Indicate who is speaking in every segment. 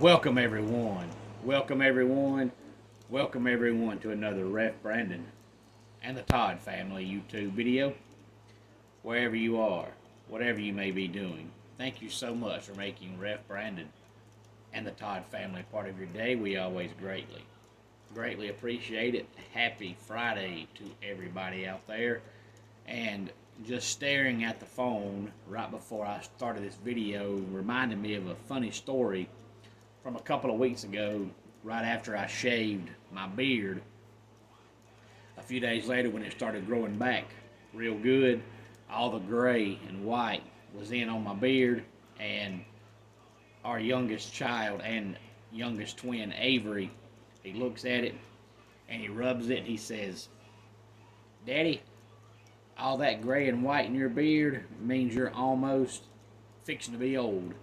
Speaker 1: Welcome everyone. Welcome everyone. Welcome everyone to another Ref Brandon and the Todd family YouTube video. Wherever you are, whatever you may be doing, thank you so much for making Ref Brandon and the Todd family part of your day. We always greatly appreciate it. Happy Friday to everybody out there. And just staring at the phone right before I started this video reminded me of a funny story from a couple of weeks ago, right after I shaved my beard. A few days later, when it started growing back real good, all the gray and white was in on my beard, and our youngest child and youngest twin, Avery, he looks at it and he rubs it and he says, "Daddy, all that gray and white in your beard means you're almost fixing to be old."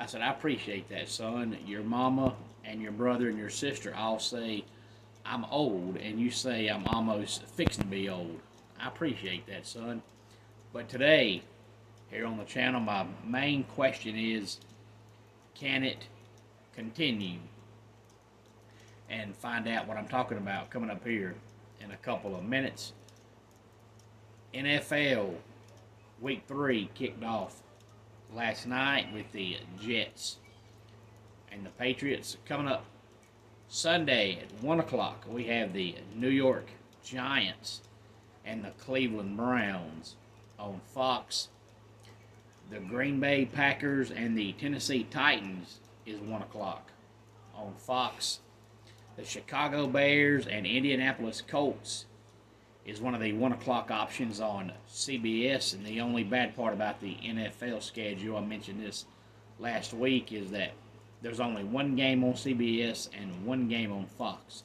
Speaker 1: I said, "I appreciate that, son. Your mama and your brother and your sister all say I'm old, and you say I'm almost fixing to be old. I appreciate that, son." But today, here on the channel, my main question is, can it continue? And find out what I'm talking about coming up here in a couple of minutes. NFL Week 3 kicked off last night with the Jets and the Patriots. Coming up Sunday at 1 o'clock, we have the New York Giants and the Cleveland Browns on Fox. The Green Bay Packers and the Tennessee Titans is 1 o'clock on Fox. The Chicago Bears and Indianapolis Colts is one of the 1 o'clock options on CBS. And the only bad part about the NFL schedule, I mentioned this last week, is that there's only one game on CBS and one game on Fox.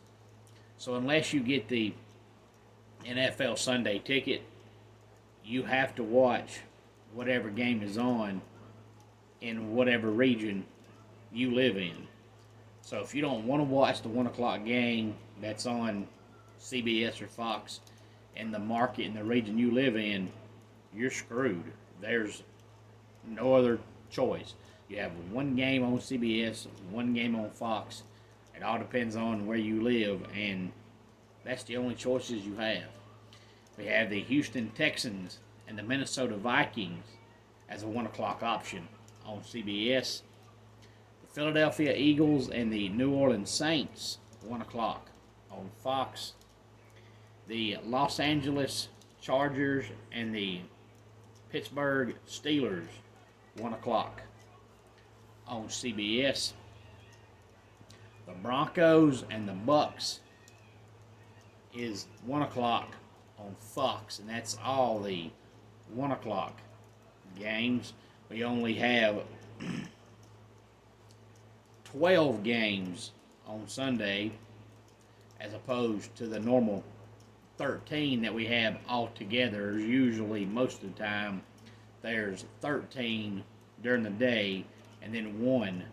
Speaker 1: So unless you get the NFL Sunday ticket, you have to watch whatever game is on in whatever region you live in. So if you don't want to watch the 1 o'clock game that's on CBS or Fox in the market in the region you live in, you're screwed. There's no other choice. You have one game on CBS, one game on Fox. It all depends on where you live, and that's the only choices you have. We have the Houston Texans and the Minnesota Vikings as a 1 o'clock option on CBS. The Philadelphia Eagles and the New Orleans Saints, 1 o'clock on Fox. The Los Angeles Chargers and the Pittsburgh Steelers, 1 o'clock on CBS. The Broncos and the Bucks is 1 o'clock on Fox, and that's all the 1 o'clock games. We only have 12 games on Sunday as opposed to the normal 13 that we have altogether. Usually, most of the time, there's 13 during the day and then one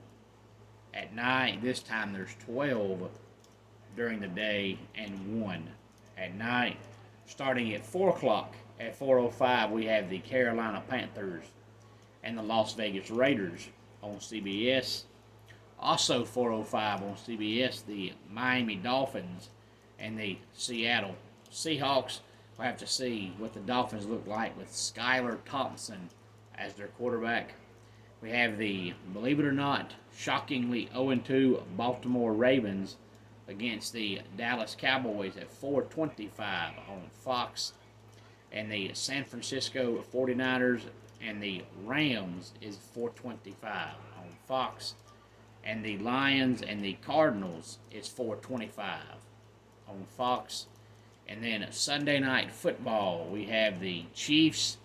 Speaker 1: at night. This time there's 12 during the day and one at night. Starting at 4 o'clock, at 4:05, we have the Carolina Panthers and the Las Vegas Raiders on CBS. Also 4:05 on CBS, the Miami Dolphins and the Seattle Seahawks. We'll have to see what the Dolphins look like with Skylar Thompson as their quarterback. We have the, believe it or not, shockingly 0-2 Baltimore Ravens against the Dallas Cowboys at 4:25 on Fox. And the San Francisco 49ers and the Rams is 4:25 on Fox. And the Lions and the Cardinals is 4:25 on Fox. And then Sunday Night Football, we have the Chiefs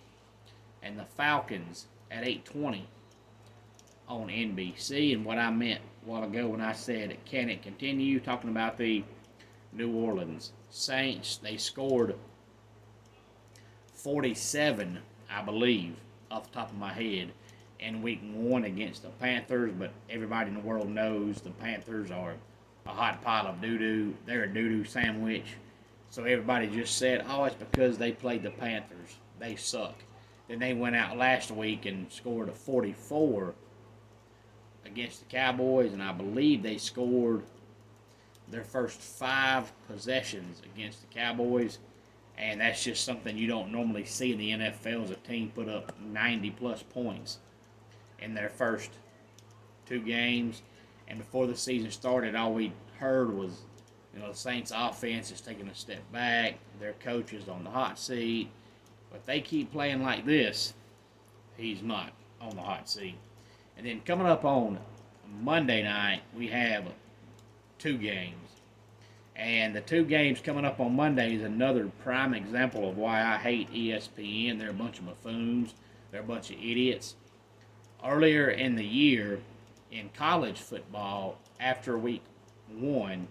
Speaker 1: and the Falcons at 8:20 on NBC. And what I meant a while ago when I said, can it continue, talking about the New Orleans Saints, they scored 47, I believe, off the top of my head, in week 1 against the Panthers. But everybody in the world knows the Panthers are a hot pile of doo-doo. They're a doo-doo sandwich. So everybody just said, oh, it's because they played the Panthers. They suck. Then they went out last week and scored a 44 against the Cowboys, and I believe they scored their first 5 possessions against the Cowboys. And that's just something you don't normally see in the NFL, as a team put up 90-plus points in their first 2 games. And before the season started, all we heard was, the Saints' offense is taking a step back. Their coach is on the hot seat. But if they keep playing like this, he's not on the hot seat. And then coming up on Monday night, we have 2 games. And the 2 games coming up on Monday is another prime example of why I hate ESPN. They're a bunch of buffoons. They're a bunch of idiots. Earlier in the year, in college football, after week 1,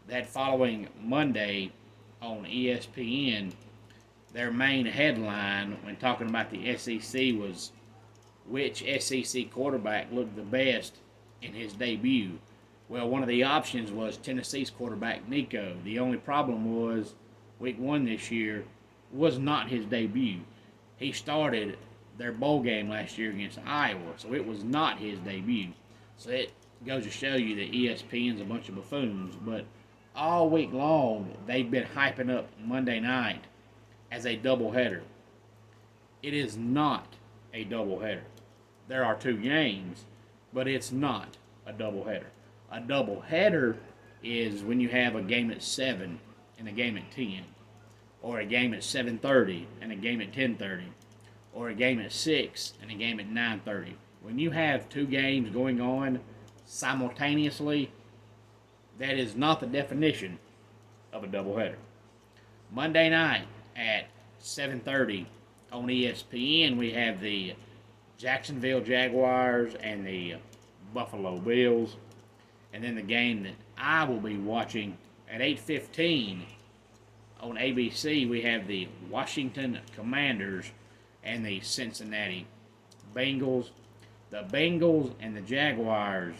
Speaker 1: that following Monday on ESPN, their main headline when talking about the SEC was which SEC quarterback looked the best in his debut. Well, one of the options was Tennessee's quarterback, Nico. The only problem was week 1 this year was not his debut. He started their bowl game last year against Iowa, so it was not his debut. So it goes to show you that ESPN's a bunch of buffoons. But all week long, they've been hyping up Monday night as a doubleheader. It is not a doubleheader. There are 2 games, but it's not a doubleheader. A doubleheader is when you have a game at 7 and a game at 10, or a game at 7:30 and a game at 10:30, or a game at 6 and a game at 9:30. When you have 2 games going on simultaneously, that is not the definition of a doubleheader. Monday night at 7:30 on ESPN, we have the Jacksonville Jaguars and the Buffalo Bills. And then the game that I will be watching at 8:15 on ABC, we have the Washington Commanders and the Cincinnati Bengals. The Bengals and the Jaguars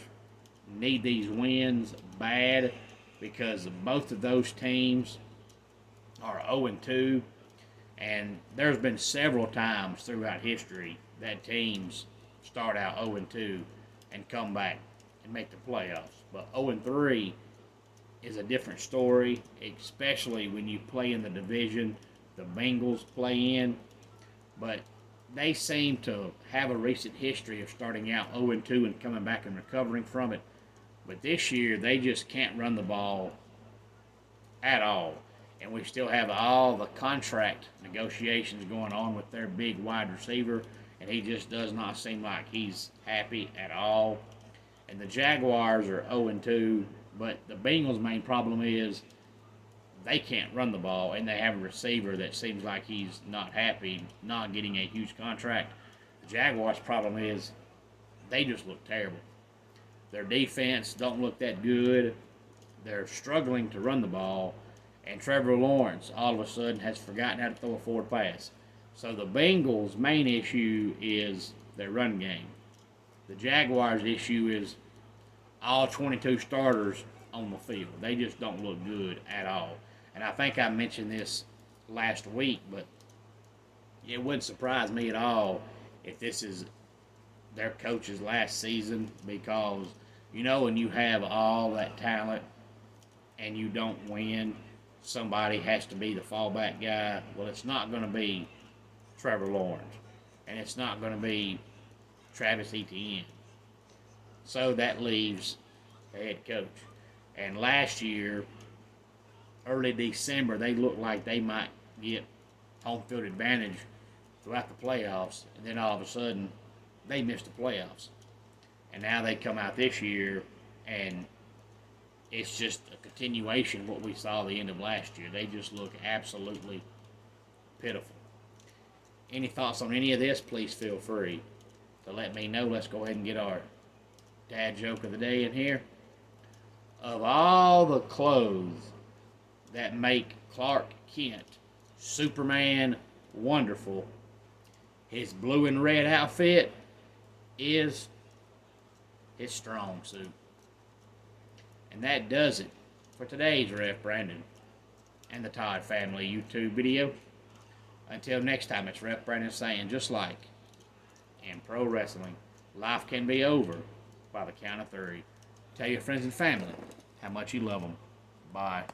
Speaker 1: need these wins bad because both of those teams are 0-2, and there's been several times throughout history that teams start out 0-2 and come back and make the playoffs. But 0-3 is a different story, especially when you play in the division the Bengals play in. But they seem to have a recent history of starting out 0-2 and coming back and recovering from it. But this year, they just can't run the ball at all. And we still have all the contract negotiations going on with their big wide receiver, and he just does not seem like he's happy at all. And the Jaguars are 0-2, but the Bengals' main problem is they can't run the ball, and they have a receiver that seems like he's not happy, not getting a huge contract. The Jaguars' problem is they just look terrible. Their defense don't look that good. They're struggling to run the ball, and Trevor Lawrence all of a sudden has forgotten how to throw a forward pass. So the Bengals' main issue is their run game. The Jaguars' issue is all 22 starters on the field. They just don't look good at all. And I think I mentioned this last week, but it wouldn't surprise me at all if this is their coach's last season, because, when you have all that talent and you don't win, somebody has to be the fallback guy. Well, it's not going to be Trevor Lawrence, and it's not going to be Travis Etienne. So that leaves the head coach. And last year, early December, they looked like they might get home field advantage throughout the playoffs, and then all of a sudden, they missed the playoffs. And now they come out this year, and it's just a continuation of what we saw the end of last year. They just look absolutely pitiful. Any thoughts on any of this, please feel free to let me know. Let's go ahead and get our dad joke of the day in here. Of all the clothes that make Clark Kent, Superman, wonderful, his blue and red outfit is his strong suit. And that does it for today's Ref Brandon and the Todd Family YouTube video. Until next time, it's Ref Brandon saying, just like in pro wrestling, life can be over, by the count of three. Tell your friends and family how much you love them. Bye.